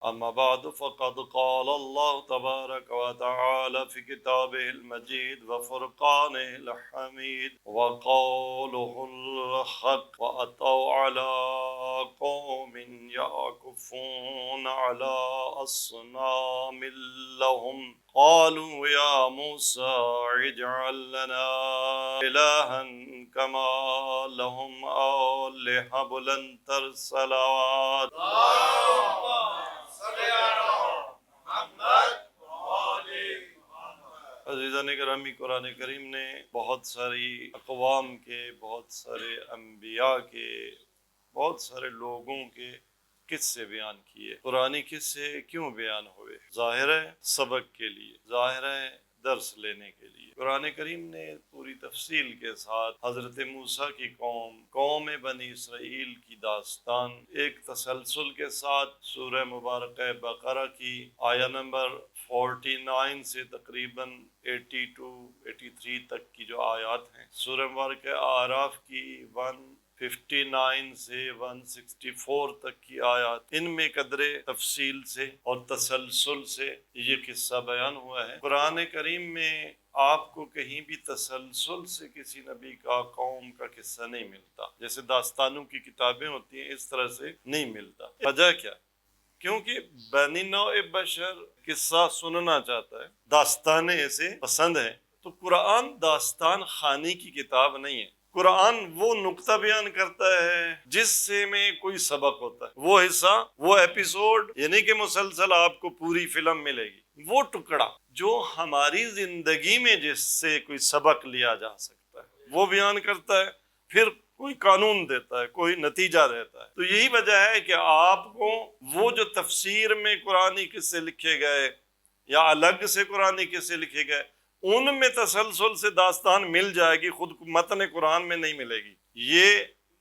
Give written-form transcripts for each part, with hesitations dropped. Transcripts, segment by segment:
أما بعد فقد قال الله تبارك وتعالى في كتابه المجيد وفرقانه الحميد وقوله الحق وأتوا على قوم يعكفون على أصنام لهم قالوا يا موسى اجعل لنا إلها كما لهم آلهة بل أنت الصلوات عزیزان گرامی، قرآن کریم نے بہت ساری اقوام کے، بہت سارے انبیاء کے، بہت سارے لوگوں کے قصے بیان کیے۔ قرآنی قصے کیوں بیان ہوئے؟ ظاہر ہے سبق کے لیے، ظاہر ہے درس لینے کے لیے۔ قرآن کریم نے پوری تفصیل کے ساتھ حضرت موسیٰ کی قوم بنی اسرائیل کی داستان ایک تسلسل کے ساتھ سورہ مبارکہ بقرہ کی آیہ نمبر 49 سے تقریباً 82-83 تک کی جو آیات ہیں، سورہ مبارکہ اعراف کی 159 سے 164 تک کی آیات، ان میں قدر تفصیل سے اور تسلسل سے یہ قصہ بیان ہوا ہے۔ قرآن کریم میں آپ کو کہیں بھی تسلسل سے کسی نبی کا، قوم کا قصہ نہیں ملتا۔ جیسے داستانوں کی کتابیں ہوتی ہیں، اس طرح سے نہیں ملتا۔ وجہ کیا؟ کیونکہ بنی نوع بشر قصہ سننا چاہتا ہے، داستانیں اسے پسند ہیں۔ تو قرآن داستان خانی کی کتاب نہیں ہے۔ قرآن وہ نقطہ بیان کرتا ہے جس سے میں کوئی سبق ہوتا ہے، وہ حصہ، وہ ایپیسوڈ، یعنی کہ مسلسل آپ کو پوری فلم ملے گی، وہ ٹکڑا جو ہماری زندگی میں جس سے کوئی سبق لیا جا سکتا ہے وہ بیان کرتا ہے، پھر کوئی قانون دیتا ہے، کوئی نتیجہ دیتا ہے۔ تو یہی وجہ ہے کہ آپ کو وہ جو تفسیر میں قرآنی قصے لکھے گئے یا الگ سے قرآنی قصے لکھے گئے، ان میں تسلسل سے داستان مل جائے گی، خود متن قرآن میں نہیں ملے گی۔ یہ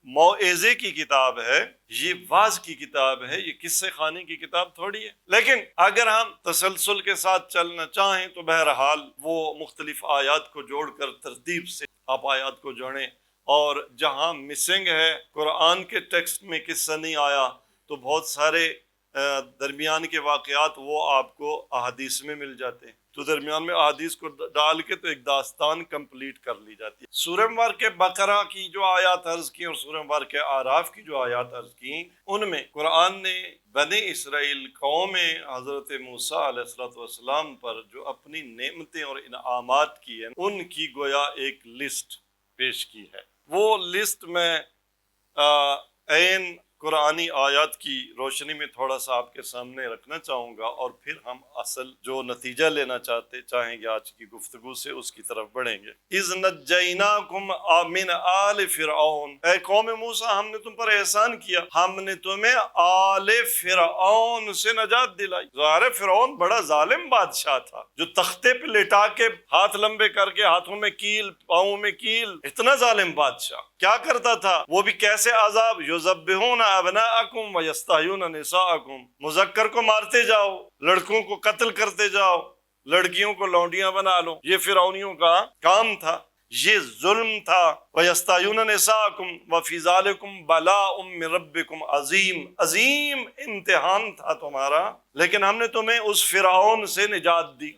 موعظے کی کتاب ہے، یہ واعظ کی کتاب ہے، یہ قصے خانی کی کتاب تھوڑی ہے۔ لیکن اگر ہم تسلسل کے ساتھ چلنا چاہیں تو بہرحال وہ مختلف آیات کو جوڑ کر ترتیب سے آپ آیات کو جوڑیں، اور جہاں مسنگ ہے، قرآن کے ٹیکسٹ میں قصہ نہیں آیا، تو بہت سارے درمیان کے واقعات وہ آپ کو احادیث میں مل جاتے ہیں، تو درمیان میں احادیث کو ڈال کے تو ایک داستان کمپلیٹ کر لی جاتی ہے۔ سورہ مبارکہ بقرہ کی جو آیات عرض کی اور سورہ مبارکہ اعراف کی جو آیات عرض کی، ان میں قرآن نے بنی اسرائیل قوم حضرت موسیٰ علیہ السلام پر جو اپنی نعمتیں اور انعامات کی ہیں، ان کی گویا ایک لسٹ پیش کی ہے۔ وہ لسٹ میں عین قرآنی آیات کی روشنی میں تھوڑا سا آپ کے سامنے رکھنا چاہوں گا، اور پھر ہم اصل جو نتیجہ لینا چاہیں گے آج کی گفتگو سے، اس کی طرف بڑھیں گے۔ اذ نجیناکم من آل فرعون، اے قوم موسیٰ ہم نے تم پر احسان کیا، ہم نے تمہیں آل فرعون سے نجات دلائی۔ ظاہر فرعون بڑا ظالم بادشاہ تھا، جو تختے پہ لٹا کے ہاتھ لمبے کر کے، ہاتھوں میں کیل، پاؤں میں کیل، اتنا ظالم بادشاہ کیا کرتا تھا؟ وہ بھی کیسے عذاب، یذبحون ابناءکم ویستحیون نساءکم، مذکر کو مارتے جاؤ، لڑکوں کو قتل کرتے جاؤ، لڑکیوں کو لونڈیاں بنا لو، یہ فرعونیوں کا کام تھا، یہ ظلم تھا۔ ویستحیون نساءکم وفی ذالکم بلاء من ربکم عظیم، عظیم امتحان تھا تمہارا، لیکن ہم نے تمہیں اس فرعون سے نجات دی،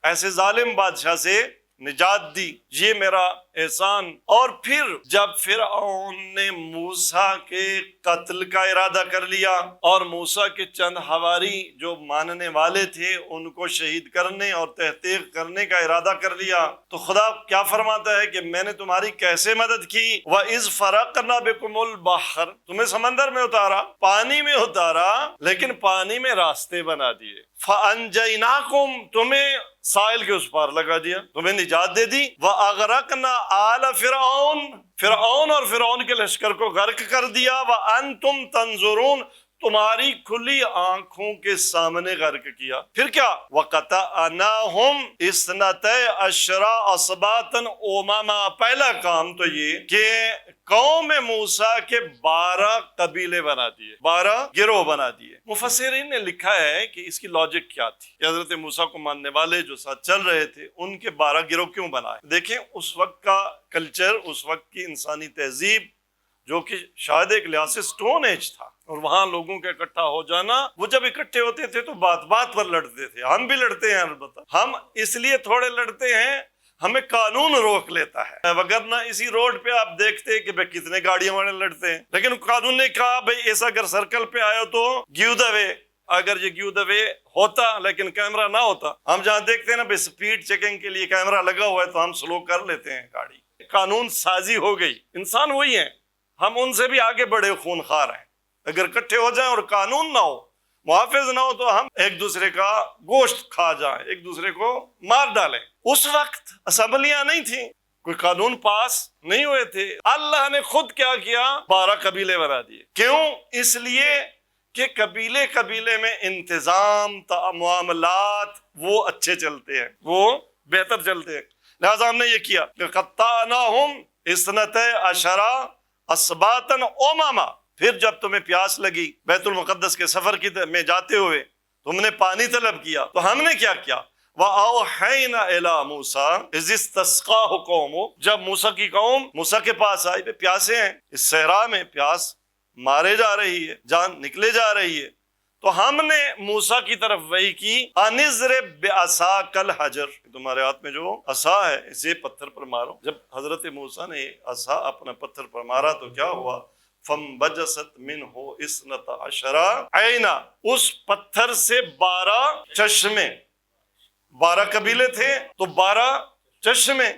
ایسے ظالم بادشاہ سے نجات دی، یہ میرا احسان۔ اور پھر جب فرعون نے موسیٰ کے قتل کا ارادہ کر لیا اور موسیٰ کے چند حواری جو ماننے والے تھے ان کو شہید کرنے اور تحقیق کرنے کا ارادہ کر لیا، تو خدا کیا فرماتا ہے کہ میں نے تمہاری کیسے مدد کی؟ وَإِذْ فَرَقْنَا بِكُمُ الْبَحْرَ، تمہیں سمندر میں اتارا، پانی میں اتارا، لیکن پانی میں راستے بنا دیے۔ فَأَنْجَيْنَاكُمْ، تمہیں ساحل کے اس پار لگا دیا، تمہیں نجات دے دی۔ وَأَغْرَقْنَا آلَ فِرْعَوْنَ، فرعون اور فرعون کے لشکر کو غرق کر دیا۔ وَأَنْتُمْ تَنْظُرُونَ، تمہاری کھلی آنکھوں کے سامنے غرق کیا۔ پھر کیا؟ وَقَطَعْنَاهُمْ اثْنَتَيْ عَشْرَ أَسْبَاطًا أُمَمًا، پہلا کام تو یہ کہ قوم موسیٰ کے 12 قبیلے بنا دیے، 12 گروہ بنا دیے۔ مفسرین نے لکھا ہے کہ اس کی لاجک کیا تھی کہ حضرت موسیٰ کو ماننے والے جو ساتھ چل رہے تھے ان کے 12 گروہ کیوں بنائے؟ دیکھیں اس وقت کا کلچر، اس وقت کی انسانی تہذیب جو کہ شاید ایک لحاظ سے سٹون ایج تھا، اور وہاں لوگوں کا اکٹھا ہو جانا، وہ جب اکٹھے ہوتے تھے تو بات بات پر لڑتے تھے. ہم بھی لڑتے ہیں البتہ، ہم اس لیے تھوڑے لڑتے ہیں ہمیں قانون روک لیتا ہے، وگرنہ اسی روڈ پہ آپ دیکھتے کہ بھئی کتنے گاڑیاں والے لڑتے ہیں. لیکن قانون نے کہا بھئی ایسا اگر سرکل پہ آئے تو گیو دا وے. اگر یہ گیو دا وے ہوتا لیکن کیمرہ نہ ہوتا، ہم جہاں دیکھتے ہیں نا بھئی سپیڈ چیکنگ کے لیے کیمرہ لگا ہوا ہے تو ہم سلو کر لیتے ہیں گاڑی. قانون سازی ہو گئی. انسان وہی ہیں، ہم ان سے بھی آگے بڑے خونخوار ہیں. اگر اکٹھے ہو جائیں اور قانون نہ ہو، محافظ نہ ہو، تو ہم ایک دوسرے کا گوشت کھا جائیں، ایک دوسرے کو مار ڈالیں. اس وقت اسمبلیاں نہیں تھیں، کوئی قانون پاس نہیں ہوئے تھے. اللہ نے خود کیا کیا؟ 12 قبیلے بنا دیے. کیوں؟ اس لیے کہ قبیلے قبیلے میں انتظام معاملات وہ اچھے چلتے ہیں، وہ بہتر چلتے ہیں. لہذا ہم نے یہ کیا کہ قطعناہم اثنتي عشر اسباطا امما. پھر جب تمہیں پیاس لگی بیت المقدس کے سفر میں جاتے ہوئے، تم نے پانی طلب کیا، تو ہم نے کیا کیا؟ وَأَوْحَيْنَا إِلَىٰ مُوسَىٰ إِذِ اسْتَسْقَاهُ قَوْمُهُ. جب موسیٰ کی قوم موسیٰ کے پاس آئی، پیاسے ہیں، اس صحرا میں پیاس مارے جا رہی ہے، جان نکلے جا رہی ہے، تو ہم نے موسیٰ کی طرف وحی کی أَنِ اضْرِب بِعَصَاكَ الْحَجَرَ. تمہارے ہاتھ میں جو عصا ہے اسے پتھر پر مارو. جب حضرت موسیٰ نے عصا اپنا پتھر پر مارا تو کیا ہوا؟ فَانْبَجَسَتْ مِنْهُ اثْنَتَ عَشَرَ عَيْنًا. اس پتھر سے 12 چشمے، 12 قبیلے تھے تو 12 چشمے.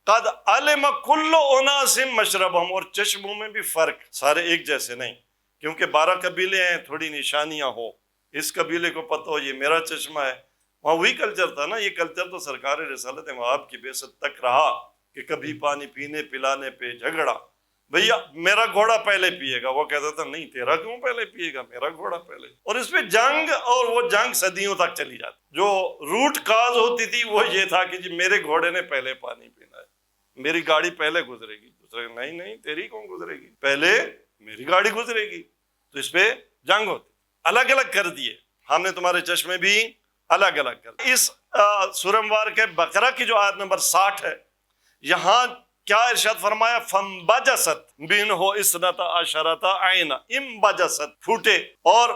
قد علم کل اناس مشربہم. اور چشموں میں بھی فرق، سارے ایک جیسے نہیں، کیونکہ 12 قبیلے ہیں، تھوڑی نشانیاں ہو. اس قبیلے کو پتہ ہو یہ میرا چشمہ ہے. وہاں وہی کلچر تھا نا. یہ کلچر تو سرکار رسالت وہاب کی بعثت تک رہا کہ کبھی پانی پینے پلانے پہ جھگڑا. بھیا میرا گھوڑا پہلے پیے گا، وہ کہتا تھا نہیں تیرا کیوں پہلے پیے گا، میرا گھوڑا پہلے. اور اس پہ جنگ، اور وہ جنگ صدیوں تک چلی جاتی. جو روٹ کاز ہوتی تھی وہ یہ تھا کہ جی میرے گھوڑے نے پہلے پانی پینا ہے، میری گاڑی پہلے گزرے گی. دوسرے نہیں نہیں تیری کون گزرے گی، پہلے میری گاڑی گزرے گی. تو اس پہ جنگ ہوتی. الگ الگ کر دیے ہم نے، تمہارے چشمے بھی الگ الگ کر دیے. اس سورہ مبارک کے بقرہ کی جو آیت نمبر 60 ہے، یہاں کیا ارشاد فرمایا؟ فَانْبَجَسَتْ مِنْهُ اثْنَتَ عَشَرَةَ عَيْنًا. انبجست پھوٹے. اور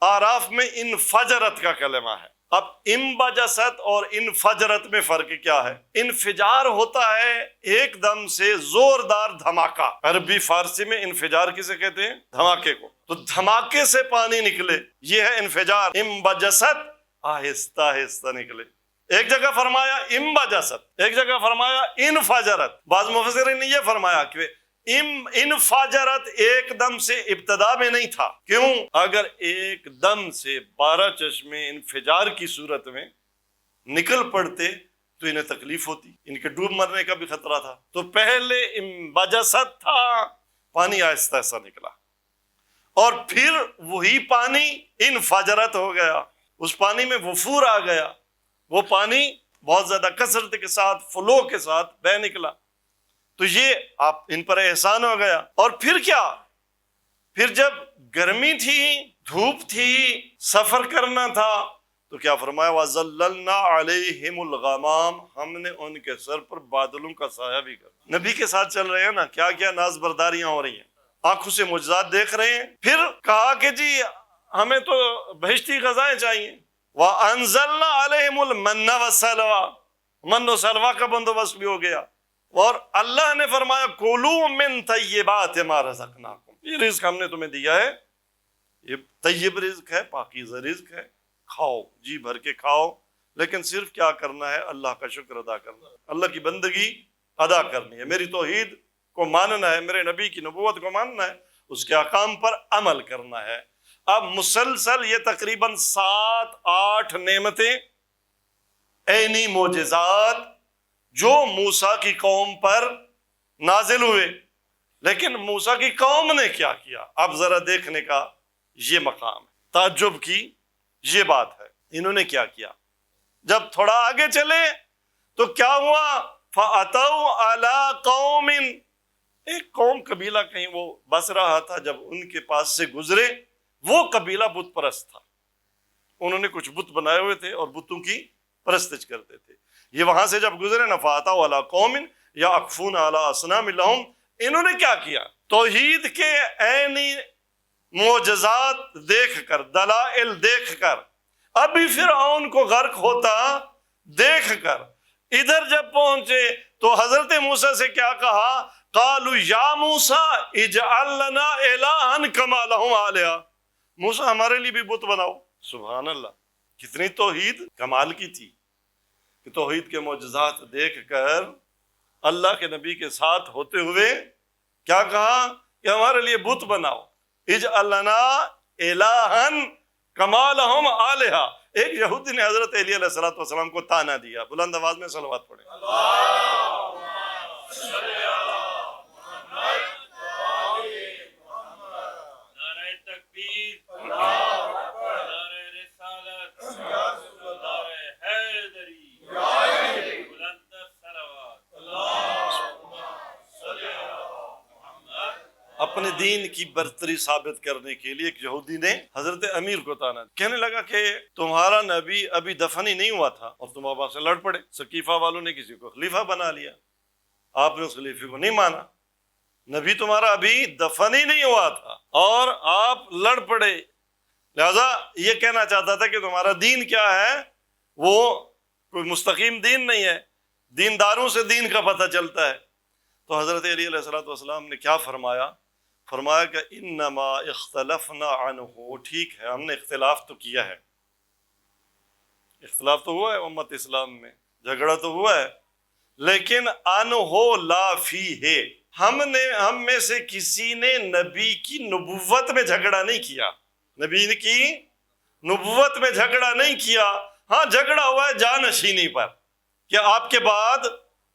آراف میں انفجرت کا کلمہ ہے. اب انبجست اور انفجرت میں فرق کیا ہے؟ انفجار ہوتا ہے ایک دم سے زوردار دھماکہ. عربی فارسی میں انفجار کسے کہتے ہیں؟ دھماکے کو. تو دھماکے سے پانی نکلے، یہ ہے انفجار. انبجست آہستہ آہستہ نکلے. ایک جگہ فرمایا انبجست، ایک جگہ فرمایا انفجرت. بعض مفسرین نے یہ فرمایا کہ انفجرت ایک دم سے ابتدا میں نہیں تھا. کیوں؟ اگر ایک دم سے 12 چشمے انفجار کی صورت میں نکل پڑتے تو انہیں تکلیف ہوتی، ان کے ڈوب مرنے کا بھی خطرہ تھا. تو پہلے انبجست تھا، پانی آہستہ آہستہ نکلا، اور پھر وہی پانی انفجرت ہو گیا. اس پانی میں وفور آ گیا، وہ پانی بہت زیادہ کثرت کے ساتھ، فلو کے ساتھ بہ نکلا. تو یہ آپ ان پر احسان ہو گیا. اور پھر کیا؟ پھر جب گرمی تھی، دھوپ تھی، سفر کرنا تھا، تو کیا فرمایا؟ وَظَلَّلْنَا عَلَيْهِمُ الْغَمَامَ. ہم نے ان کے سر پر بادلوں کا سایہ بھی کر. نبی کے ساتھ چل رہے ہیں نا، کیا کیا ناز برداریاں ہو رہی ہیں، آنکھوں سے معجزات دیکھ رہے ہیں. پھر کہا کہ جی ہمیں تو بہشتی غذائیں چاہیے. وَأَنزَلْنَا عَلَيْهِمُ الْمَنَّ وَالسَّلْوَىٰ. من و سلوہ کا بندوبست بھی ہو گیا. اور اللہ نے فرمایا کُلُوا مِن طَیِّبَاتِ مَا رَزَقْنَاکُمْ. یہ رزق ہم نے تمہیں دیا ہے، یہ طیب رزق ہے، پاکیزہ رزق ہے، کھاؤ، جی بھر کے کھاؤ. لیکن صرف کیا کرنا ہے؟ اللہ کا شکر ادا کرنا ہے، اللہ کی بندگی ادا کرنی ہے، میری توحید کو ماننا ہے، میرے نبی کی نبوت کو ماننا ہے، اس کے احکام پر عمل کرنا ہے. اب مسلسل یہ تقریباً 7-8 نعمتیں، عینی معجزات جو موسیٰ کی قوم پر نازل ہوئے. لیکن موسیٰ کی قوم نے کیا کیا؟ اب ذرا دیکھنے کا یہ مقام ہے، تعجب کی یہ بات ہے. انہوں نے کیا کیا؟ جب تھوڑا آگے چلے تو کیا ہوا؟ فَأَتَوْا عَلَىٰ قَوْمٍ. ایک قوم، قبیلہ کہیں وہ بس رہا تھا، جب ان کے پاس سے گزرے، وہ قبیلہ بت پرست تھا. انہوں نے کچھ بت بنائے ہوئے تھے اور بتوں کی پرستش کرتے تھے. یہ وہاں سے جب گزرے نا، فَأَتَوْا عَلَىٰ قَوْمٍ يَعْكُفُونَ عَلَىٰ أَصْنَامٍ لَهُمْ. انہوں نے کیا کیا؟ توحید کے عینی معجزات دیکھ کر، دلائل دیکھ کر، ابھی فرعون کو غرق ہوتا دیکھ کر ادھر جب پہنچے تو حضرت موسیٰ سے کیا کہا؟ قالوا یا موسیٰ اجعل لنا الہا کما لہم آلہہ، موسیٰ ہمارے لیے بھی بت بناؤ۔ سبحان اللہ، کتنی توحید کمال کی تھی کہ توحید کے معجزات دیکھ کر اللہ کے نبی کے ساتھ ہوتے ہوئے کیا کہا کہ ہمارے لیے بت بناؤ، اجعل لنا الہا کما لہم آلہہ۔ ایک یہودی نے حضرت علی علیہ السلام کو تانا دیا، بلند آواز میں صلوات پڑھیں۔ اپنے دین کی برتری ثابت کرنے کے لیے ایک یہودی نے حضرت امیر کو تانا، کہنے لگا کہ تمہارا نبی ابھی دفن ہی نہیں ہوا تھا اور تم اب سے لڑ پڑے، ثقیفہ والوں نے کسی کو خلیفہ بنا لیا، آپ نے اس خلیفے کو نہیں مانا، نبی تمہارا ابھی دفن ہی نہیں ہوا تھا اور آپ لڑ پڑے، لہذا یہ کہنا چاہتا تھا کہ تمہارا دین کیا ہے، وہ کوئی مستقیم دین نہیں ہے، دینداروں سے دین کا پتہ چلتا ہے۔ تو حضرت علی علیہ السلام نے کیا فرمایا؟ فرمایا کہ انما اختلفنا عنہ، ٹھیک ہے ہم نے اختلاف تو کیا ہے، اختلاف تو ہوا ہے امت اسلام میں، جھگڑا تو ہوا ہے، لیکن عنہ لا فیہ، ہم میں سے کسی نے نبی کی نبوت میں جھگڑا نہیں کیا، نبی کی نبوت میں جھگڑا نہیں کیا، ہاں جھگڑا ہوا ہے جانشینی پر کہ آپ کے بعد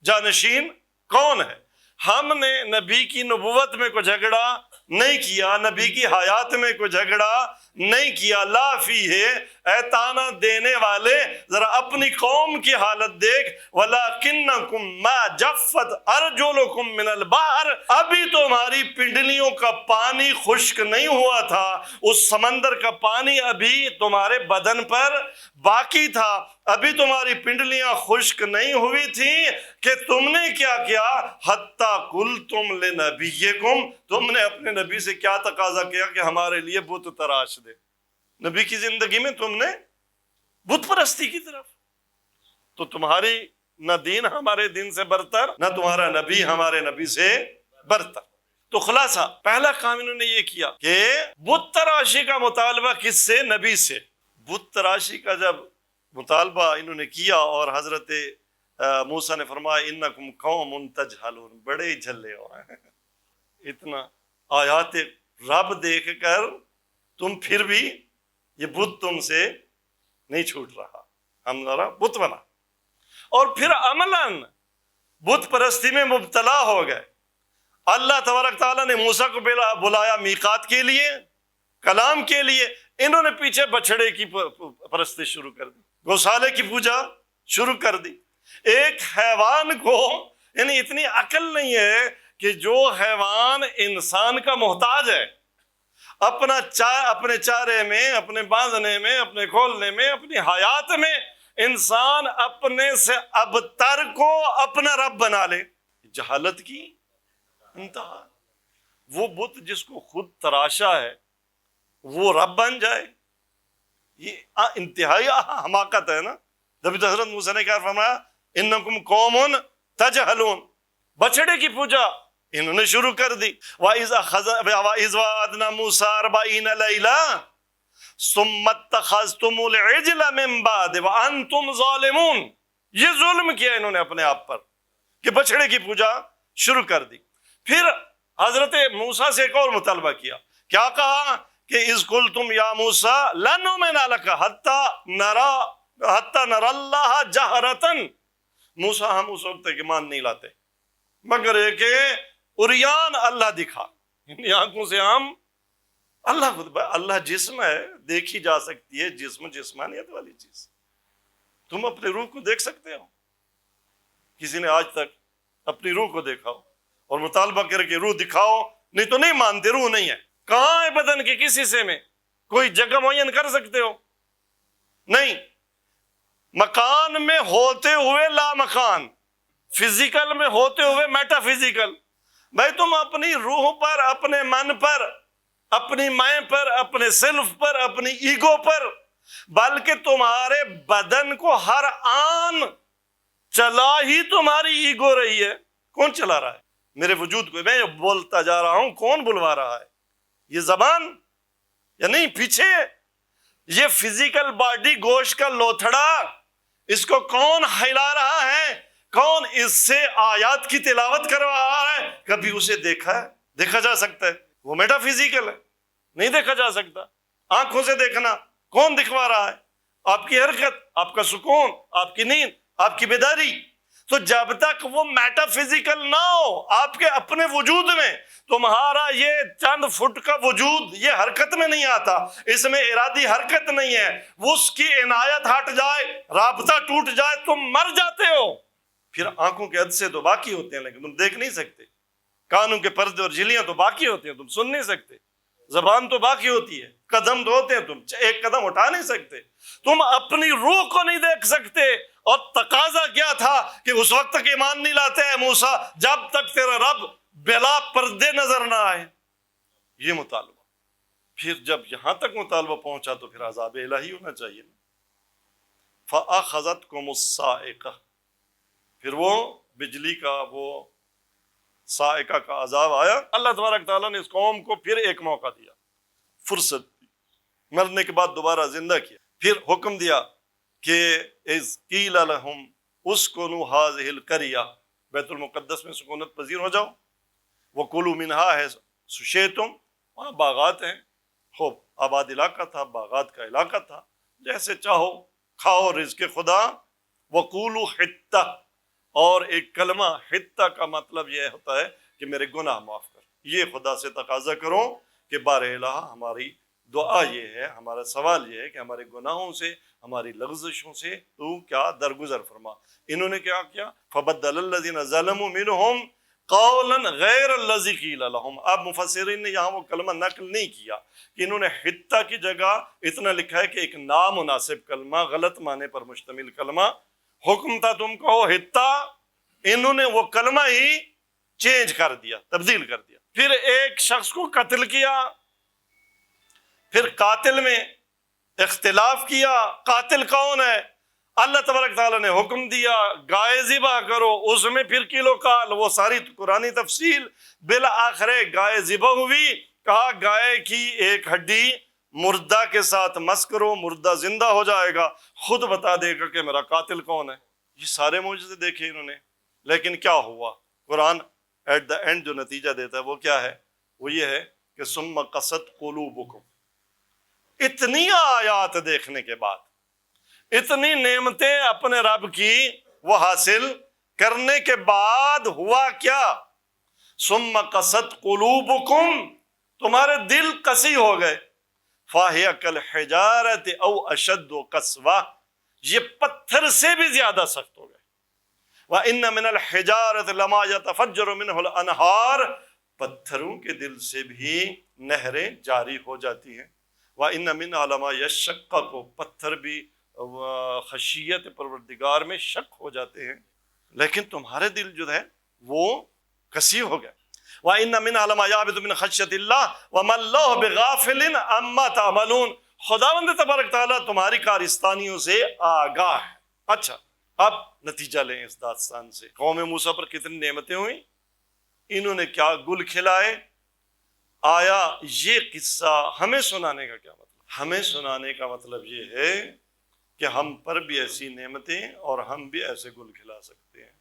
جانشین کون ہے، ہم نے نبی کی نبوت میں کوئی جھگڑا نہیں کیا، نبی کی حیات میں کوئی جھگڑا نہیں کیا۔ لا فی ہے، اے تانا دینے والے ذرا اپنی قوم کی حالت دیکھ، وَلَكِنَّكُمْ مَا جَفَّتْ أَرْجُلُكُمْ مِنَ الْبَحْرِ، ابھی تمہاری پنڈلیوں کا پانی خشک نہیں ہوا تھا، اس سمندر کا پانی ابھی تمہارے بدن پر باقی تھا، ابھی تمہاری پنڈلیاں خشک نہیں ہوئی تھیں کہ تم نے کیا کیا؟ حَتَّى قُلْتُمْ لِنَبِيِّكُمْ، تم نے اپنے نبی سے کیا تقاضا کیا کہ ہمارے لیے بت تراش دے۔ نبی کی زندگی میں تم نے بت پرستی کی طرف، تو تمہاری نہ دین ہمارے دین سے برتر، نہ تمہارا نبی ہمارے نبی سے برتر۔ تو خلاصہ پہلا کام انہوں نے یہ کیا کہ بت تراشی کا مطالبہ کس سے؟ نبی سے۔ بت تراشی کا جب مطالبہ انہوں نے کیا اور حضرت موسیٰ نے فرمایا انکم قوم تجہلون، بڑے جھلے ہو ہیں، اتنا آیات رب دیکھ کر تم پھر بھی یہ بت تم سے نہیں چھوٹ رہا، ہمارا بت بنا، اور پھر عملاً بت پرستی میں مبتلا ہو گئے۔ اللہ تبارک تعالیٰ نے موسیٰ کو بلایا میقات کے لیے، کلام کے لیے، انہوں نے پیچھے بچھڑے کی پرستی شروع کر دی، گوسالے کی پوجا شروع کر دی۔ ایک حیوان کو یعنی اتنی عقل نہیں ہے کہ جو حیوان انسان کا محتاج ہے، اپنے چارے میں، اپنے باندھنے میں، اپنے کھولنے میں، اپنی حیات میں انسان اپنے سے ابتر کو اپنا رب بنا لے، جہالت کی انتہا۔ وہ بت جس کو خود تراشا ہے وہ رب بن جائے، یہ انتہائی حماقت ہے نا۔ جب حضرت موسیٰ نے کیا فرمایا انکم قوم تجہلون، بچڑے کی پوجا انہوں نے شروع کر دی۔ وَإِذْ وَعَدْنَا مُوسَىٰ 40 لَيْلَةً ثُمَّ اتَّخَذْتُمُ الْعِجْلَ مِن بَعْدِهِ وَأَنْتُمْ ظَالِمُونَ، یہ ظلم کیا انہوں نے اپنے آپ پر کہ بچڑے کی پوجا شروع کر دی۔ پھر حضرت موسیٰ سے ایک اور مطالبہ کیا، کیا کہا کہ اِذْ قُلْتُمْ يَا مُوسَىٰ لَن نُؤْمِنَ لَكَ حَتَّىٰ نَرَى اللَّهَ جَهْرَةً، موسیٰ ہم اس وقت تک ایمان نہیں لاتے مگر ایک عریان اللہ دکھا، ان آنکھوں سے ہم اللہ خود، اللہ جسم ہے، دیکھی جا سکتی ہے، جسم جسمانیت والی چیز، تم اپنے روح کو دیکھ سکتے ہو؟ کسی نے آج تک اپنی روح کو دیکھا ہو اور مطالبہ کر کے روح دکھاؤ؟ نہیں تو نہیں مانتے، روح نہیں ہے۔ کہاں ہے بدن کے کسی حصے میں؟ کوئی جگہ معین کر سکتے ہو؟ نہیں۔ مکان میں ہوتے ہوئے لا مکان، فزیکل میں ہوتے ہوئے میٹا فزیکل۔ بھائی تم اپنی روح پر، اپنے من پر اپنی میں پر، اپنے سیلف پر، اپنی ایگو پر، بلکہ تمہارے بدن کو ہر آن چلا ہی تمہاری ایگو رہی ہے۔ کون چلا رہا ہے میرے وجود کو؟ میں بولتا جا رہا ہوں، کون بلوا رہا ہے؟ یہ زبان یا نہیں پیچھے؟ یہ فزیکل باڈی، گوشت کا لوتھڑا، اس کو کون ہلا رہا ہے؟ کون اس سے آیات کی تلاوت کروا رہا ہے؟ کبھی اسے دیکھا ہے؟ دیکھا جا سکتا ہے؟ وہ میٹا فزیکل ہے، نہیں دیکھا جا سکتا۔ آنکھوں سے دیکھنا کون دکھوا رہا ہے؟ آپ کی حرکت، آپ کا سکون، آپ کی نیند، آپ کی بیداری۔ تو جب تک وہ میٹا فزیکل نہ ہو آپ کے اپنے وجود میں، تمہارا یہ چند فٹ کا وجود یہ حرکت میں نہیں آتا، اس میں ارادی حرکت نہیں ہے، اس کی عنایت ہٹ جائے، رابطہ ٹوٹ جائے، تم مر جاتے ہو۔ پھر آنکھوں کے حدثے تو باقی ہوتے ہیں لیکن تم دیکھ نہیں سکتے، کانوں کے پردے اور جھلیاں تو باقی ہوتے ہیں، تم سن نہیں سکتے، زبان تو باقی ہوتی ہے، قدم تو ہوتے ہیں، تم ایک قدم اٹھا نہیں سکتے، تم اپنی روح کو نہیں دیکھ سکتے۔ اور تقاضا کیا تھا کہ اس وقت تک ایمان نہیں لاتے ہیں موسیٰ جب تک تیرا رب بلا پردے نظر نہ آئے۔ یہ مطالبہ، پھر جب یہاں تک مطالبہ پہنچا تو پھر عذاب الہی ہونا چاہیے۔ فَأَخَذَتْكُمُ الصَّاعِقَةُ، پھر وہ بجلی کا، وہ صاعقہ کا عذاب آیا۔ اللہ تبارک تعالیٰ نے اس قوم کو پھر ایک موقع دیا، فرصت دی، مرنے کے بعد دوبارہ زندہ کیا، پھر حکم دیا کہ اِذْ قِیلَ لَهُمْ اُسْكُنُوا هَٰذِهِ الْقَرْيَةَ، بیت المقدس میں سکونت پذیر ہو جاؤ، وَكُلُوا مِنْهَا حَيْثُ شِئْتُمْ، وہاں باغات ہیں، خوب آباد علاقہ تھا، باغات کا علاقہ تھا، جیسے چاہو کھاؤ رزق خدا۔ وَقُولُوا حِطَّةٌ، اور ایک کلمہ حطہ کا مطلب یہ ہوتا ہے کہ میرے گناہ معاف کر، یہ خدا سے تقاضا کرو کہ بارے الہ ہماری دعا یہ ہے، ہمارا سوال یہ ہے کہ ہمارے گناہوں سے، ہماری لغزشوں سے تو کیا درگزر فرما۔ انہوں نے کیا کیا؟ فَبَدَّلَ الَّذِينَ ظَلَمُوا مِنْهُمْ قَوْلًا غَيْرَ الَّذِي قِيلَ لَهُمْ۔ اب مفسرین نے یہاں وہ کلمہ نقل نہیں کیا کہ انہوں نے حطہ کی جگہ اتنا لکھا ہے کہ ایک نامناسب کلمہ، غلط معنی پر مشتمل کلمہ، حکم تھا تم کو حطہ، انہوں نے وہ کلمہ ہی چینج کر دیا، تبدیل کر دیا۔ پھر ایک شخص کو قتل کیا، پھر قاتل میں اختلاف کیا، قاتل کون ہے؟ اللہ تبارک تعالیٰ نے حکم دیا گائے ذبح کرو، اس میں پھر کلو کال، وہ ساری قرآنی تفصیل، بالآخر گائے ذبح ہوئی، کہا گائے کی ایک ہڈی مردہ کے ساتھ مس کرو، مردہ زندہ ہو جائے گا، خود بتا دے گا کہ میرا قاتل کون ہے۔ یہ سارے معجزے دیکھے انہوں نے، لیکن کیا ہوا؟ قرآن ایٹ دا اینڈ جو نتیجہ دیتا ہے وہ کیا ہے؟ وہ یہ ہے کہ ثم قست قلوبکم، اتنی آیات دیکھنے کے بعد، اتنی نعمتیں اپنے رب کی وہ حاصل کرنے کے بعد ہوا کیا؟ ثم قست قلوبکم، تمہارے دل قسی ہو گئے، فَاهِيَ كَالْحِجَارَةِ أَوْ أَشَدُّ قَسْوَةً، یہ پتھر سے بھی زیادہ سخت ہو گئے۔ وَإِنَّ مِنَ الْحِجَارَةِ لَمَا يَتَفَجَّرُ مِنْهُ الْأَنْهَارُ، پتھروں کے دل سے بھی نہریں جاری ہو جاتی ہیں۔ وَإِنَّ مِنْهَا لَمَا يَشَّقَّقُ، پتھر بھی خشیت پروردگار میں شک ہو جاتے ہیں، لیکن تمہارے دل جو ہے وہ کثیر ہو گیا۔ وَإِنَّ مِنْهَا لَمَا يَهْبِطُ مِنْ خَشْيَةِ اللَّهِ وَمَا اللَّهُ بِغَافِلٍ عَمَّا تَعْمَلُونَ، خداوند تبارک تعالیٰ تمہاری کارستانیوں سے آگاہ ہے۔ اچھا، اب نتیجہ لیں اس داستان سے، قوم موسیٰ پر کتنی نعمتیں ہوئیں، انہوں نے کیا گل کھلائے۔ آیا یہ قصہ ہمیں سنانے کا کیا مطلب؟ ہمیں سنانے کا مطلب یہ ہے کہ ہم پر بھی ایسی نعمتیں اور ہم بھی ایسے گل کھلا سکتے ہیں،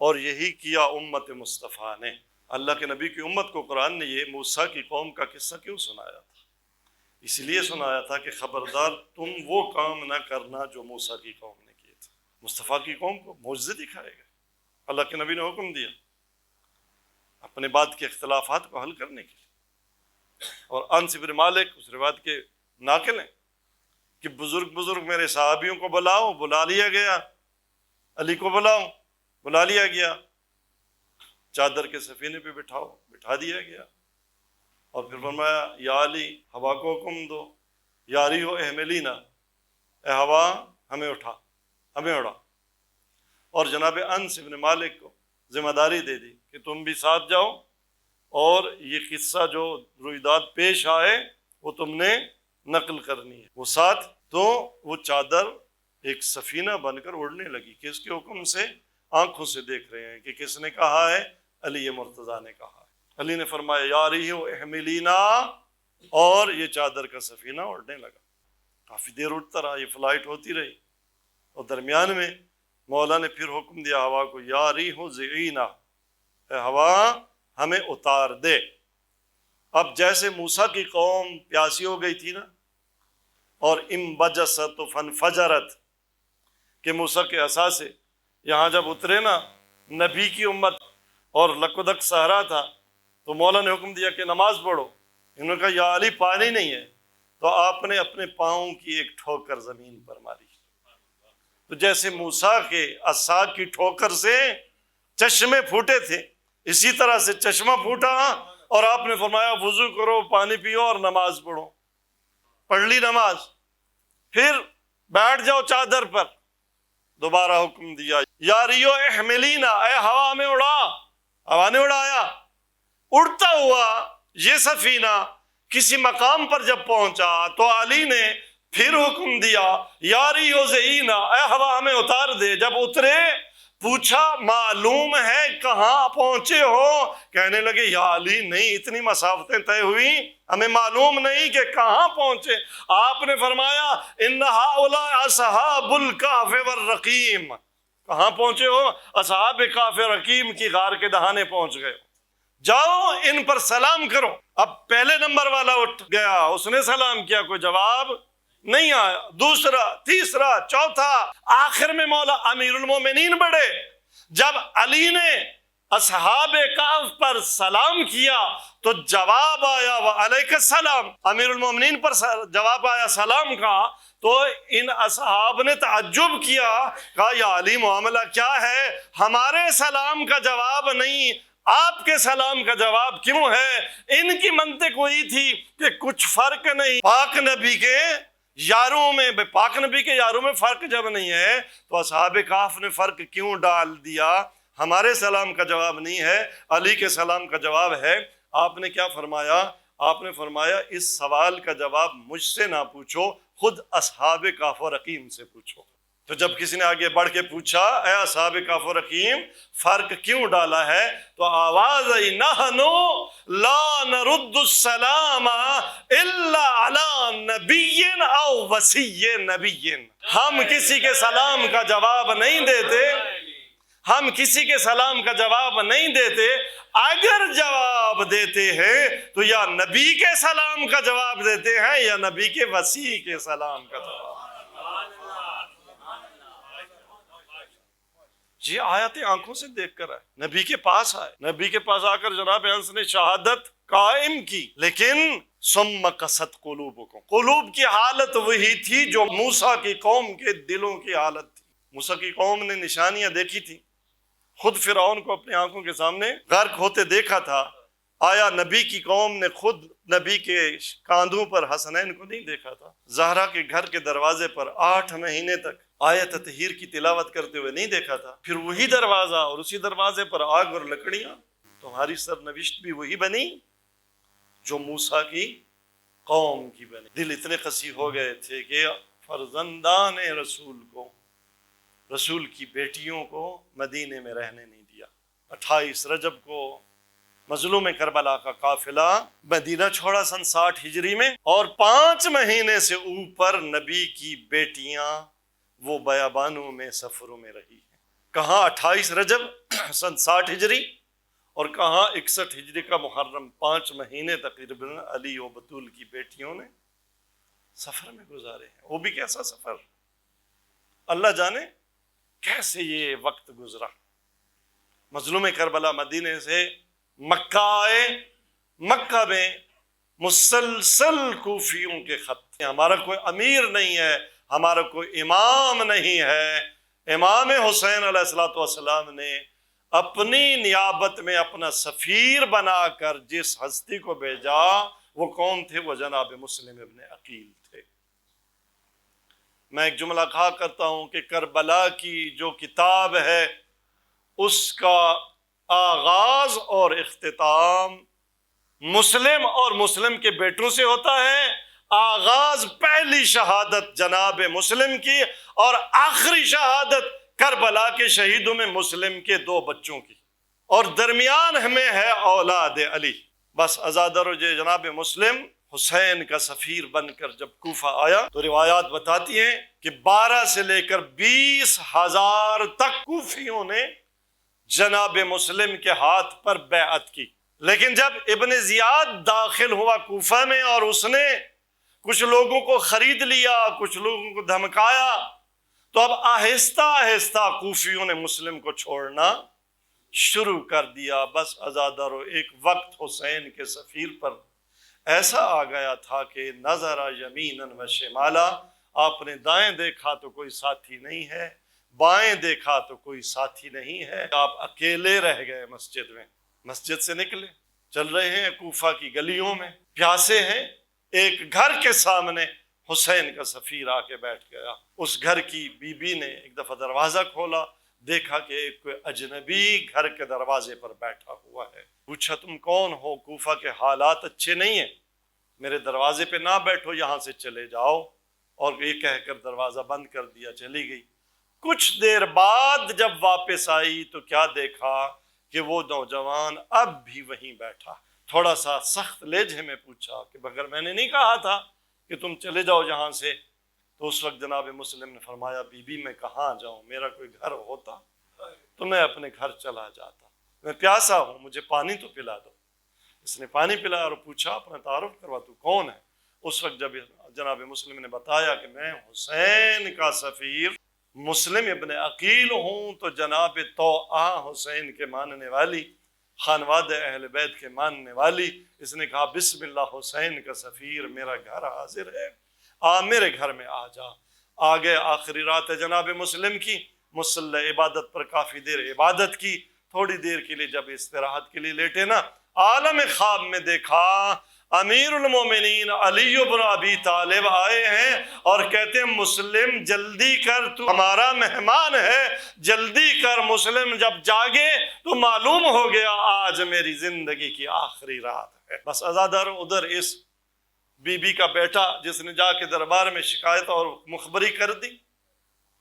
اور یہی کیا امت مصطفیٰ نے۔ اللہ کے نبی کی امت کو قرآن نے یہ موسیٰ کی قوم کا قصہ کیوں سنایا تھا؟ اس لیے سنایا تھا کہ خبردار تم وہ کام نہ کرنا جو موسیٰ کی قوم نے کیے تھے۔ مصطفیٰ کی قوم کو معجزے دکھائے گئے، اللہ کے نبی نے حکم دیا اپنے بعد کے اختلافات کو حل کرنے کے لیے۔ اور انس بن مالک اس روایت کے ناقل ہیں کہ بزرگ میرے صحابیوں کو بلاؤ، بلا لیا گیا، علی کو بلاؤ، بلا لیا گیا، چادر کے سفینے پہ بٹھا دیا گیا، اور پھر فرمایا یا علی ہوا کو حکم دو، یاری ہو احملینا، اے ہوا ہمیں اٹھا، ہمیں اڑا۔ اور جناب انس بن مالک کو ذمہ داری دے دی کہ تم بھی ساتھ جاؤ اور یہ قصہ جو رویداد پیش آئے وہ تم نے نقل کرنی ہے۔ وہ ساتھ تو وہ چادر ایک سفینہ بن کر اڑنے لگی، کس کے حکم سے؟ آنکھوں سے دیکھ رہے ہیں کہ کس نے کہا ہے؟ علی مرتضیٰ نے کہا ہے۔ علی نے فرمایا یا ریح احملینا، اور یہ چادر کا سفینہ اڑنے لگا۔ کافی دیر اڑتا رہا، یہ فلائٹ ہوتی رہی، اور درمیان میں مولا نے پھر حکم دیا ہوا کو یا ریح زعینا، اے ہوا ہمیں اتار دے۔ اب جیسے موسیٰ کی قوم پیاسی ہو گئی تھی نا، اور انبجست فانفجرت، کہ موسیٰ کے عصا سے یہاں جب اترے نا نبی کی امت اور لکدک صحرا تھا، تو مولا نے حکم دیا کہ نماز پڑھو۔ انہوں نے کہا یا علی پانی نہیں ہے، تو آپ نے اپنے پاؤں کی ایک ٹھوکر زمین پر ماری، تو جیسے موسیٰ کے عصا کی ٹھوکر سے چشمے پھوٹے تھے، اسی طرح سے چشمہ پھوٹا، اور آپ نے فرمایا وضو کرو، پانی پیو اور نماز پڑھو۔ پڑھ لی نماز، پھر بیٹھ جاؤ چادر پر۔ دوبارہ حکم دیا یا ریو احملینا، اے ہوا میں اڑا۔ ہوا نے اڑایا، اڑتا ہوا یہ سفینہ کسی مقام پر جب پہنچا تو علی نے پھر حکم دیا یا ریو زعینا، اے ہوا ہمیں اتار دے۔ جب اترے پوچھا معلوم ہے کہاں پہنچے ہو؟ کہنے لگے یا علی نہیں، اتنی مسافتیں طے ہوئی، ہمیں معلوم نہیں کہ کہاں پہنچے۔ آپ نے فرمایا ان ہؤلاء اصحاب الکہف والرقیم، کہاں پہنچے ہو؟ اصحاب کہف رقیم کی غار کے دہانے پہنچ گئے، جاؤ ان پر سلام کرو۔ اب پہلے نمبر والا اٹھ گیا، اس نے سلام کیا، کوئی جواب نہیں آیا، دوسرا، تیسرا، چوتھا، آخر میں مولا امیر المومنین بڑھے۔ جب علی نے اصحاب کہف پر سلام کیا تو جواب آیا وعلیک السلام، امیر المومنین پر جواب آیا سلام کا، تو ان اصحاب نے تعجب کیا، کہا یا علی معاملہ کیا ہے؟ ہمارے سلام کا جواب نہیں، آپ کے سلام کا جواب کیوں ہے؟ ان کی منطق وہی تھی کہ کچھ فرق نہیں، پاک نبی کے یاروں میں، پاک نبی کے یاروں میں فرق جب نہیں ہے تو اصحاب کہف نے فرق کیوں ڈال دیا؟ ہمارے سلام کا جواب نہیں ہے، علی کے سلام کا جواب ہے۔ آپ نے کیا فرمایا؟ آپ نے فرمایا اس سوال کا جواب مجھ سے نہ پوچھو، خود اصحاب کہف و رقیم سے پوچھو۔ تو جب کسی نے آگے بڑھ کے پوچھا اے اصحاب کہف و رقیم فرق کیوں ڈالا ہے، تو آواز آئی نحنو لا نرد السلام الا علی نبی او وصی نبی، ہم کسی کے سلام کا جواب نہیں دیتے، ہم کسی کے سلام کا جواب نہیں دیتے، اگر جواب دیتے ہیں تو یا نبی کے سلام کا جواب دیتے ہیں یا نبی کے وصی کے سلام کا جواب۔ یہ آیتیں آنکھوں سے دیکھ کر آئے، نبی کے پاس آئے، نبی کے پاس آ کر جناب انس نے شہادت قائم کی، لیکن ثم قست قلوبکم، قلوب کی حالت وہی تھی جو موسیٰ کی قوم کے دلوں کی حالت تھی۔ موسیٰ کی قوم نے نشانیاں دیکھی تھی، خود فرعون کو اپنی آنکھوں کے سامنے غرق ہوتے دیکھا تھا، آیا نبی کی قوم نے خود نبی کے کاندھوں پر حسنین کو نہیں دیکھا تھا؟ زہرا کے گھر کے دروازے پر 8 مہینے تک آیت تطہیر کی تلاوت کرتے ہوئے نہیں دیکھا تھا؟ پھر وہی دروازہ اور اسی دروازے پر آگ اور لکڑیاں، تمہاری سرنوشت بھی وہی بنی جو موسیٰ کی قوم کی بنی۔ دل اتنے قسی ہو گئے تھے کہ فرزندان رسول کو، رسول کی بیٹیوں کو مدینے میں رہنے نہیں دیا۔ 28 رجب کو مظلوم کربلا کا قافلہ مدینہ چھوڑا سن 60 ہجری میں، اور 5 مہینے سے اوپر نبی کی بیٹیاں وہ بیابانوں میں سفروں میں رہی ہیں۔ کہاں 28 رجب سن 60 ہجری اور کہاں 61 ہجری کا محرم، 5 مہینے تقریباً علی و بطول کی بیٹیوں نے سفر میں گزارے ہیں۔ وہ بھی کیسا سفر، اللہ جانے کیسے یہ وقت گزرا۔ مظلوم کربلا مدینے سے مکہ آئے، مکہ میں مسلسل کوفیوں کے خط، ہمارا کوئی امیر نہیں ہے، ہمارا کوئی امام نہیں ہے۔ امام حسین علیہ السلام نے اپنی نیابت میں اپنا سفیر بنا کر جس ہستی کو بھیجا وہ کون تھے؟ وہ جناب مسلم ابن عقیل تھے۔ میں ایک جملہ کہا کرتا ہوں کہ کربلا کی جو کتاب ہے اس کا آغاز اور اختتام مسلم اور مسلم کے بیٹوں سے ہوتا ہے۔ آغاز پہلی شہادت جناب مسلم کی اور آخری شہادت کربلا کے شہیدوں میں مسلم کے 2 بچوں کی، اور درمیان ہمیں ہے اولاد علی۔ بس ازادر جناب مسلم حسین کا سفیر بن کر جب کوفہ آیا تو روایات بتاتی ہیں کہ 12 سے لے کر 20,000 تک کوفیوں نے جناب مسلم کے ہاتھ پر بیعت کی۔ لیکن جب ابن زیاد داخل ہوا کوفہ میں اور اس نے کچھ لوگوں کو خرید لیا، کچھ لوگوں کو دھمکایا، تو اب آہستہ آہستہ کوفیوں نے مسلم کو چھوڑنا شروع کر دیا۔ بس ازادارو ایک وقت حسین کے سفیر پر ایسا آ گیا تھا کہ نظر یمیناً و شمالا، آپ نے دائیں دیکھا تو کوئی ساتھی نہیں ہے، بائیں دیکھا تو کوئی ساتھی نہیں ہے، آپ اکیلے رہ گئے مسجد میں۔ مسجد سے نکلے، چل رہے ہیں کوفہ کی گلیوں میں، پیاسے ہیں، ایک گھر کے سامنے حسین کا سفیر آ کے بیٹھ گیا۔ اس گھر کی بی بی نے ایک دفعہ دروازہ کھولا، دیکھا کہ ایک کوئی اجنبی گھر کے دروازے پر بیٹھا ہوا ہے۔ پوچھا تم کون ہو؟ کوفہ کے حالات اچھے نہیں ہیں، میرے دروازے پہ نہ بیٹھو، یہاں سے چلے جاؤ۔ اور یہ کہہ کر دروازہ بند کر دیا، چلی گئی۔ کچھ دیر بعد جب واپس آئی تو کیا دیکھا کہ وہ نوجوان اب بھی وہیں بیٹھا۔ تھوڑا سا سخت لہجے میں پوچھا کہ مگر میں نے نہیں کہا تھا کہ تم چلے جاؤ یہاں سے؟ تو اس وقت جناب مسلم نے فرمایا بی بی میں کہاں جاؤں، میرا کوئی گھر ہوتا تو میں اپنے گھر چلا جاتا، میں پیاسا ہوں، مجھے پانی تو پلا دو۔ اس نے پانی پلایا اور پوچھا اپنا تعارف کروا، تو کون ہے؟ اس وقت جب جناب مسلم نے بتایا کہ میں حسین کا سفیر مسلم ابن عقیل ہوں، تو جناب توآ حسین کے ماننے والی، خانواد اہل بیت کے ماننے والی، اس نے کہا بسم اللہ حسین کا سفیر میرا گھر حاضر ہے، میرے گھر میں آ جا۔ آگے آخری رات ہے جناب مسلم کی، مصلی عبادت پر کافی دیر عبادت کی۔ تھوڑی دیر کے لیے جب استراحت کے لیے لیٹے نا، عالم خواب میں دیکھا امیر المومنین علی بن ابی طالب آئے ہیں اور کہتے ہیں مسلم جلدی کر، تو ہمارا مہمان ہے، جلدی کر۔ مسلم جب جاگے تو معلوم ہو گیا آج میری زندگی کی آخری رات ہے۔ بس ازادار ادھر اس بی بی کا بیٹا جس نے جا کے دربار میں شکایت اور مخبری کر دی،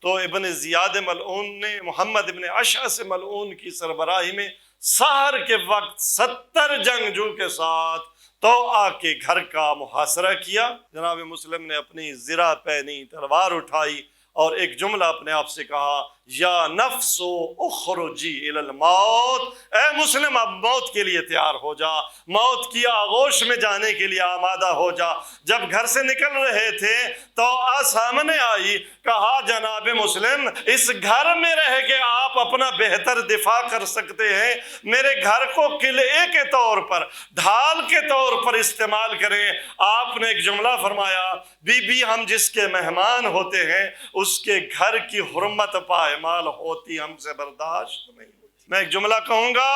تو ابن زیاد ملعون نے محمد ابن اشعث ملعون کی سربراہی میں سحر کے وقت 70 جنگجو کے ساتھ توآ کے گھر کا محاصرہ کیا۔ جناب مسلم نے اپنی زرہ پہنی، تلوار اٹھائی اور ایک جملہ اپنے آپ سے کہا یا نفس اخرجی الی الموت، اے مسلم اب موت کے لیے تیار ہو جا، موت کی آغوش میں جانے کے لیے آمادہ ہو جا۔ جب گھر سے نکل رہے تھے تو سامنے آئی، کہا جناب مسلم اس گھر میں رہ کے آپ اپنا بہتر دفاع کر سکتے ہیں، میرے گھر کو قلعے کے طور پر، ڈھال کے طور پر استعمال کریں۔ آپ نے ایک جملہ فرمایا بی بی ہم جس کے مہمان ہوتے ہیں اس کے گھر کی حرمت پائمال ہوتی، ہم سے برداشت نہیں ہوتی۔ میں ایک جملہ کہوں گا،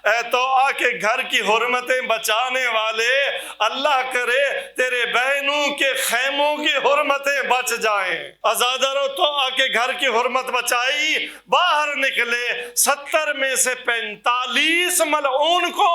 اے توآ کے گھر کی حرمتیں بچانے والے، اللہ کرے تیرے بہنوں کے خیموں کی حرمتیں بچ جائیں۔ ازادارو توآ کے گھر کی حرمت بچائی، باہر نکلے، 70 میں سے 45 ملعون کو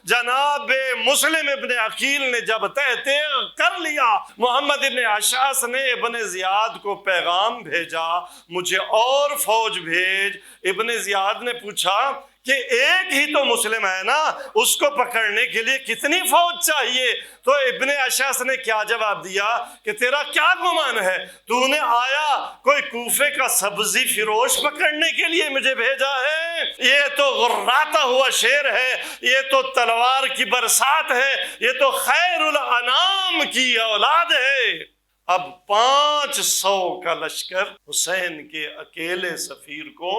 جناب مسلم ابن عقیل نے جب تحقیق کر لیا، محمد ابن اشعث نے ابن زیاد کو پیغام بھیجا مجھے اور فوج بھیج۔ ابن زیاد نے پوچھا کہ ایک ہی تو مسلم ہے نا، اس کو پکڑنے کے لیے کتنی فوج چاہیے؟ تو ابن اشعث نے کیا جواب دیا کہ تیرا کیا گمان ہے، تو نے آیا کوئی کوفے کا سبزی فروش پکڑنے کے لیے مجھے بھیجا ہے؟ یہ تو غراتا ہوا شیر ہے، یہ تو تلوار کی برسات ہے، یہ تو خیر الانام کی اولاد ہے۔ اب 500 کا لشکر حسین کے اکیلے سفیر کو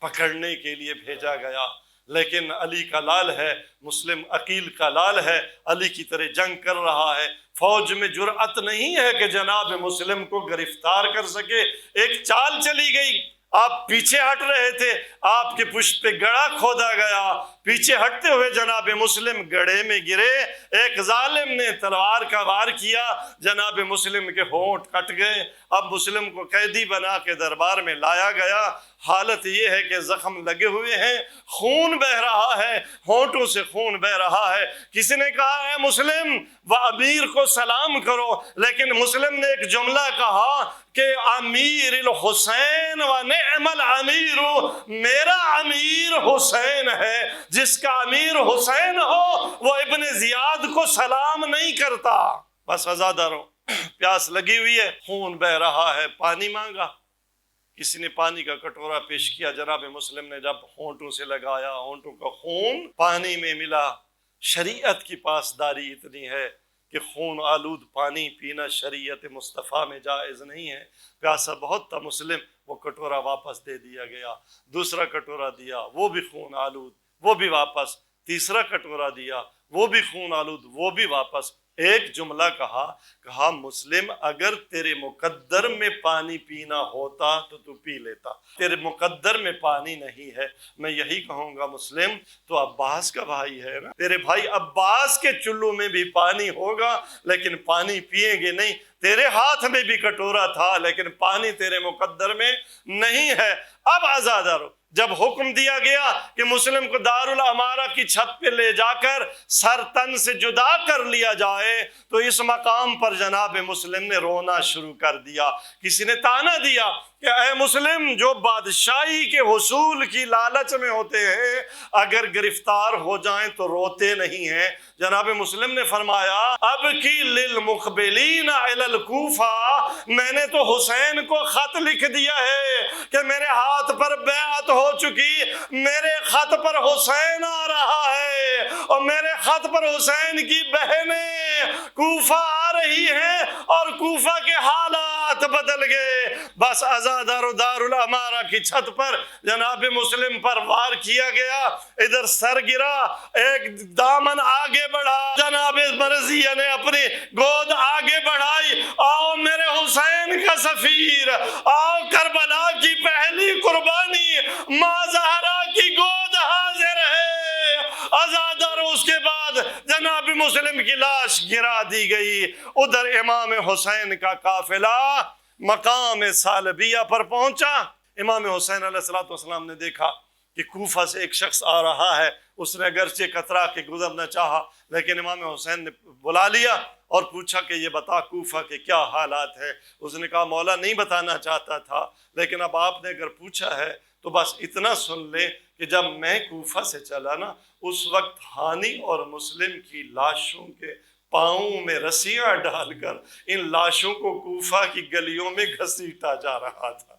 پکڑنے کے لیے بھیجا گیا، لیکن علی کا لال ہے، مسلم عقیل کا لال ہے، علی کی طرح جنگ کر رہا ہے، فوج میں جرأت نہیں ہے کہ جناب مسلم کو گرفتار کر سکے۔ ایک چال چلی گئی، آپ پیچھے ہٹ رہے تھے، آپ کے پشت پہ گڑھا کھودا گیا، پیچھے ہٹتے ہوئے جناب مسلم گڑھے میں گرے، ایک ظالم نے تلوار کا وار کیا، جناب مسلم کے ہونٹ کٹ گئے، اب مسلم کو قیدی بنا کے دربار میں لایا گیا، حالت یہ ہے کہ زخم لگے ہوئے ہیں، خون بہ رہا ہے، ہونٹوں سے خون بہ رہا ہے۔ کسی نے کہا اے مسلم وہ امیر کو سلام کرو، لیکن مسلم نے ایک جملہ کہا کہ امیر الحسین و نعم الامیر، میرا امیر حسین ہے، جس کا امیر حسین ہو وہ ابن زیاد کو سلام نہیں کرتا۔ بس عزادارو، پیاس لگی ہوئی ہے، خون بہ رہا ہے، پانی مانگا، کسی نے پانی کا کٹورا پیش کیا، جناب مسلم نے جب ہونٹوں سے لگایا، ہونٹوں کا خون پانی میں ملا۔ شریعت کی پاسداری اتنی ہے کہ خون آلود پانی پینا شریعت مصطفیٰ میں جائز نہیں ہے۔ پیاسا بہت تھا مسلم، وہ کٹورا واپس دے دیا گیا، دوسرا کٹورا دیا، وہ بھی خون آلود، وہ بھی واپس، تیسرا کٹورا دیا، وہ بھی خون آلود، وہ بھی واپس۔ ایک جملہ کہا مسلم اگر تیرے مقدر میں پانی پینا ہوتا تو پی لیتا، تیرے مقدر میں پانی نہیں ہے۔ میں یہی کہوں گا مسلم تو عباس کا بھائی ہے نا، تیرے بھائی عباس کے چلو میں بھی پانی ہوگا لیکن پانی پیئیں گے نہیں۔ تیرے ہاتھ میں بھی کٹورا تھا لیکن پانی تیرے مقدر میں نہیں ہے۔ اب عزادارو، جب حکم دیا گیا کہ مسلم کو دارالامارہ کی چھت پہ لے جا کر سر تن سے جدا کر لیا جائے تو اس مقام پر جناب مسلم نے رونا شروع کر دیا۔ کسی نے طعنہ دیا کہ اے مسلم، جو بادشاہی کے حصول کی لالچ میں ہوتے ہیں اگر گرفتار ہو جائیں تو روتے نہیں ہیں۔ جناب مسلم نے فرمایا اب کی للمقبلین الی الکوفہ، میں نے تو حسین کو خط لکھ دیا ہے کہ میرے ہاتھ پر بیعت ہو چکی، میرے خط پر حسین آ رہا ہے اور میرے خط پر حسین کی بہنیں کوفہ آ رہی ہیں اور کوفہ کے حالات بدل گئے۔ بس عزادارو، دارالامارہ کی چھت پر جناب مسلم پر وار کیا گیا، ادھر سر گرا، ایک دامن آگے بڑھا، جناب مرضیہ نے اپنی گود آگے بڑھائی، آؤ میرے حسین کا سفیر، آؤ کربلا کی پہلی قربانی ماں زہرا کی گود حاضر ہے۔ عزادارو، اس کے بعد جناب مسلم کی لاش گرا دی گئی۔ ادھر امام حسین کا قافلہ مقام سالبیہ پر پہنچا۔ امام حسین علیہ السلام نے دیکھا کہ کوفہ سے ایک شخص آ رہا ہے، اس نے اگرچہ کترا کے گزرنا چاہا لیکن امام حسین نے بلا لیا اور پوچھا کہ یہ بتا کوفہ کے کیا حالات ہے۔ اس نے کہا مولا نہیں بتانا چاہتا تھا لیکن اب آپ نے اگر پوچھا ہے تو بس اتنا سن لے کہ جب میں کوفہ سے چلا نا، اس وقت ہانی اور مسلم کی لاشوں کے پاؤں میں رسیاں ڈال کر ان لاشوں کو کوفہ کی گلیوں میں گھسیٹا جا رہا تھا۔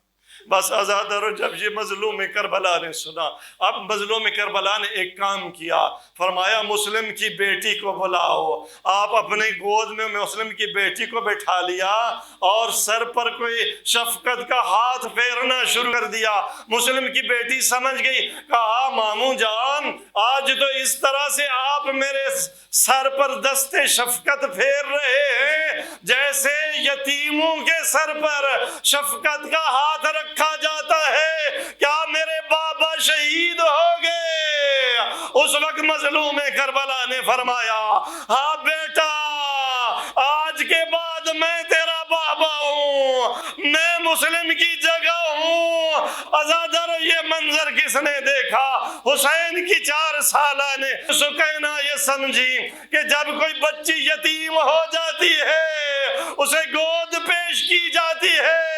بس عزادارو، جب یہ مظلوم کربلا نے سنا، اب مظلوم کربلا نے ایک کام کیا، فرمایا مسلم کی بیٹی کو بلاؤ۔ آپ اپنے گود میں مسلم کی بیٹی کو بٹھا لیا اور سر پر کوئی شفقت کا ہاتھ پھیرنا شروع کر دیا۔ مسلم کی بیٹی سمجھ گئی، کہا ماموں جان، آج تو اس طرح سے آپ میرے سر پر دست شفقت پھیر رہے ہیں جیسے یتیموں کے سر پر شفقت کا ہاتھ رکھا جاتا ہے، کیا میرے بابا شہید ہو گئے؟ اس وقت مظلوم کربلا نے فرمایا ہاں بیٹا، آج کے بعد میں تیرا بابا ہوں، میں مسلم کی جگہ ہوں۔ عزادارو، یہ منظر کس نے دیکھا؟ حسین کی 4 سالہ نے سکینہ یہ سمجھی کہ جب کوئی بچی یتیم ہو جاتی ہے، اسے گود پیش کی جاتی ہے،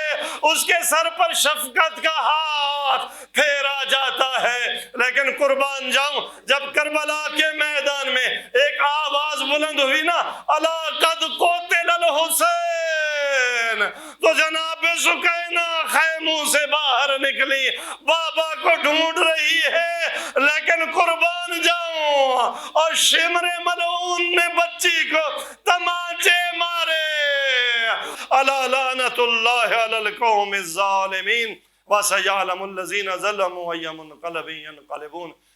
اس کے سر پر شفقت کا ہاتھ پھیرا جاتا ہے۔ لیکن قربان جاؤں، جب کربلا کے میدان میں ایک آواز بلند ہوئی نا، الا قد قتل الحسین، تو جناب سکینہ خیموں سے باہر نکلی، بابا کو ڈھونڈ رہی ہے لیکن قربان جاؤں، اور شمر ملعون نے بچی کو تمانچے مارے۔ الا لعنت اللہ علی القوم الظالمین وسیعلم الذین ظلموا ای منقلب ینقلبون۔